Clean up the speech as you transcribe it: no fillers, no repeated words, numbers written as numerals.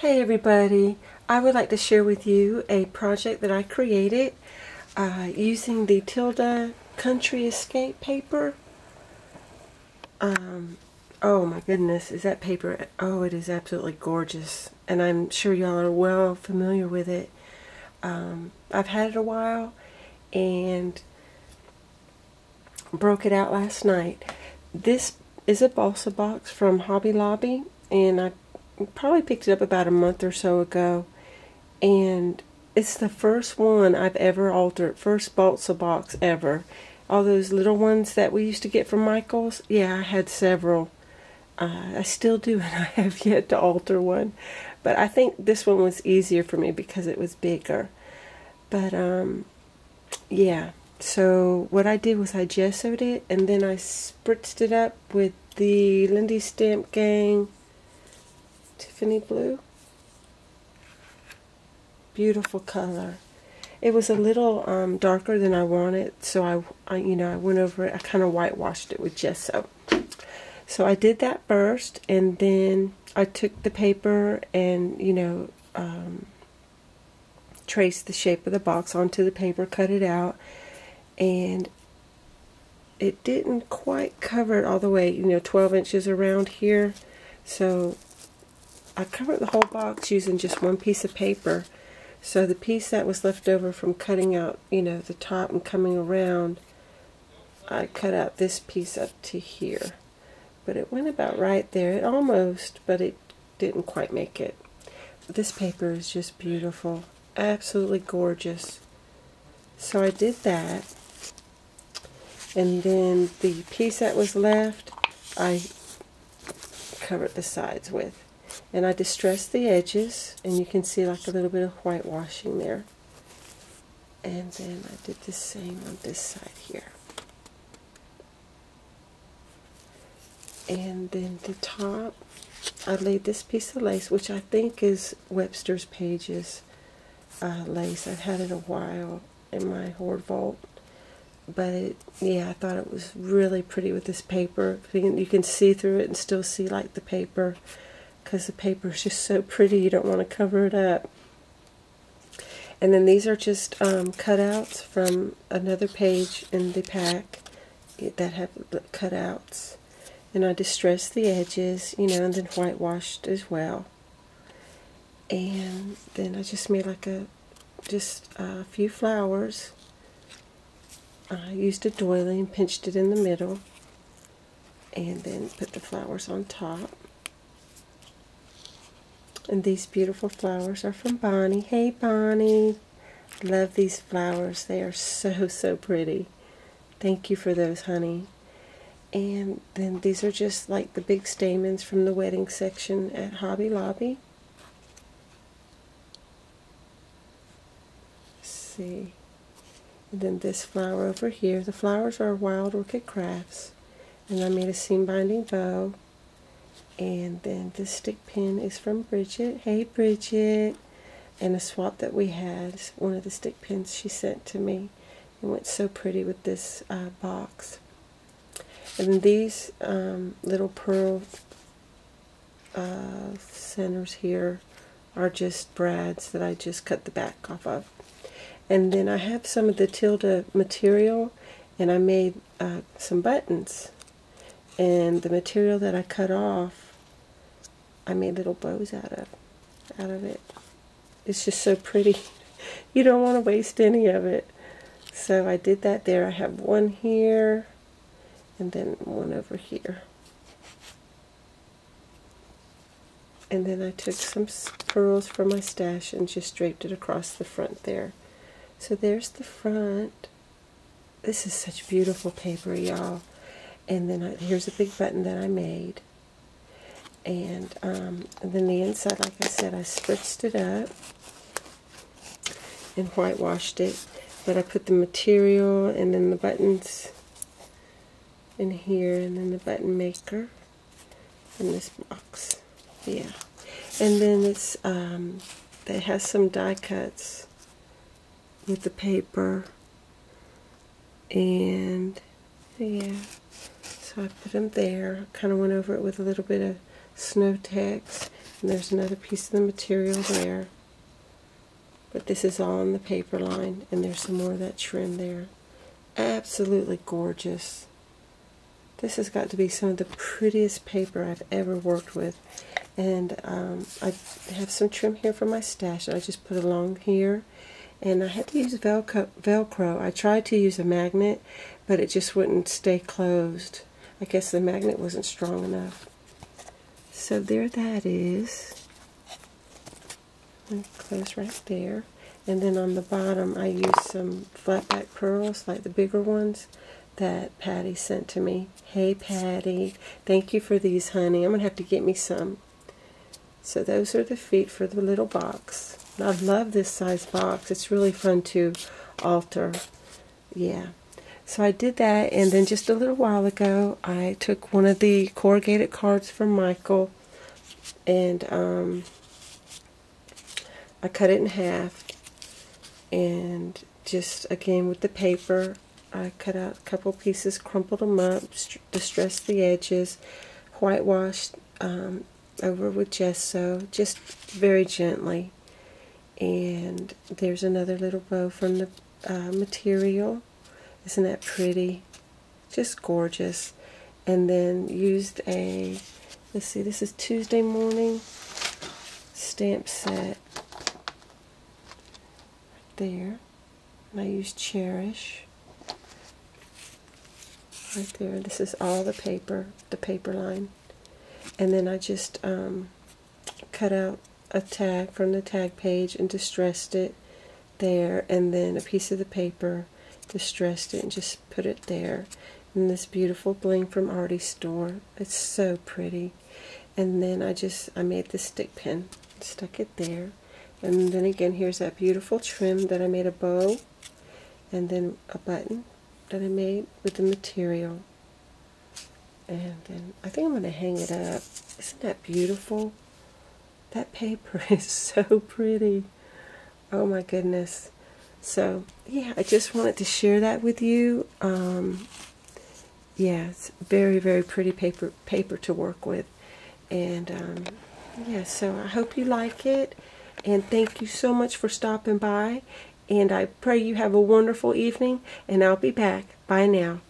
Hey everybody, I would like to share with you a project that I created using the Tilda Country Escape paper. Oh my goodness, is that paper, oh it is absolutely gorgeous, and I'm sure y'all are well familiar with it. I've had it a while and broke it out last night. This is a Balsa Box from Hobby Lobby, and I probably picked it up about a month or so ago, and it's the first one I've ever altered, first Balsa Box ever. All those little ones that we used to get from Michael's, yeah, I had several. I still do, and I have yet to alter one, but I think this one was easier for me because it was bigger. But yeah, so what I did was I gessoed it, and then I spritzed it up with the Lindy Stamp Gang Tiffany blue. Beautiful color. It was a little darker than I wanted, so I went over it. I kind of whitewashed it with gesso. So I did that first, and then I took the paper and traced the shape of the box onto the paper, cut it out, and it didn't quite cover it all the way, 12 inches around here. So I covered the whole box using just one piece of paper. So the piece that was left over from cutting out, the top and coming around, I cut out this piece up to here. But it went about right there. It almost, but it didn't quite make it. This paper is just beautiful. Absolutely gorgeous. So I did that. And then the piece that was left, I covered the sides with. And I distressed the edges, and you can see like a little bit of whitewashing there. And then I did the same on this side here. And then the top, I laid this piece of lace, which I think is Webster's Pages lace. I've had it a while in my hoard vault. But yeah, I thought it was really pretty with this paper. You can see through it and still see like the paper, because the paper is just so pretty, you don't want to cover it up. And then these are just cutouts from another page in the pack that have cutouts. And I distressed the edges, and then whitewashed as well. And then I just made like just a few flowers. I used a doily and pinched it in the middle, and then put the flowers on top. And these beautiful flowers are from Bonnie. Hey Bonnie! Love these flowers. They are so, so pretty. Thank you for those, honey. And then these are just like the big stamens from the wedding section at Hobby Lobby. Let's see. And then this flower over here. The flowers are Wild Orchid Crafts. And I made a seam binding bow. And then this stick pin is from Bridget. Hey Bridget! And a swap that we had, one of the stick pins she sent to me. It went so pretty with this box. And then these little pearl centers here are just brads that I just cut the back off of. And then I have some of the Tilda material, and I made some buttons. And the material that I cut off, I made little bows out of it. It's just so pretty. You don't want to waste any of it. So I did that there. I have one here, and then one over here. And then I took some pearls from my stash and just draped it across the front there. So there's the front. This is such beautiful paper, y'all. And then here's a big button that I made. And then the inside, like I said, I spritzed it up and whitewashed it. But I put the material and then the buttons in here, and then the button maker in this box. Yeah. And then it has some die cuts with the paper. And yeah. So I put them there. Kind of went over it with a little bit of snow text. And there's another piece of the material there. But this is all on the paper line, and there's some more of that trim there. Absolutely gorgeous. This has got to be some of the prettiest paper I've ever worked with. And I have some trim here for my stash that I just put along here. And I had to use Velcro. I tried to use a magnet, but it just wouldn't stay closed. I guess the magnet wasn't strong enough. So there that is. And close right there. And then on the bottom I used some flat back pearls, like the bigger ones that Patty sent to me. Hey Patty, thank you for these, honey. I'm going to have to get me some. So those are the feet for the little box. I love this size box. It's really fun to alter. Yeah. So I did that, and then just a little while ago I took one of the corrugated cards from Michael, and I cut it in half, and just again with the paper I cut out a couple pieces, crumpled them up, distressed the edges, whitewashed over with gesso, just very gently. And there's another little bow from the material. Isn't that pretty? Just gorgeous. And then used a, let's see, this is Tuesday morning stamp set right there. And I used Cherish right there. This is all the paper line. And then I just cut out a tag from the tag page and distressed it there, and then a piece of the paper, distressed it and just put it there. And this beautiful bling from Artie's store. It's so pretty. And then I made the stick pin, stuck it there. And then again, here's that beautiful trim that I made a bow, and then a button that I made with the material. And then I think I'm going to hang it up. Isn't that beautiful? That paper is so pretty. Oh my goodness. So yeah, I just wanted to share that with you. Yeah, it's very, very pretty paper to work with. And yeah, so I hope you like it. And thank you so much for stopping by. And I pray you have a wonderful evening. And I'll be back. Bye now.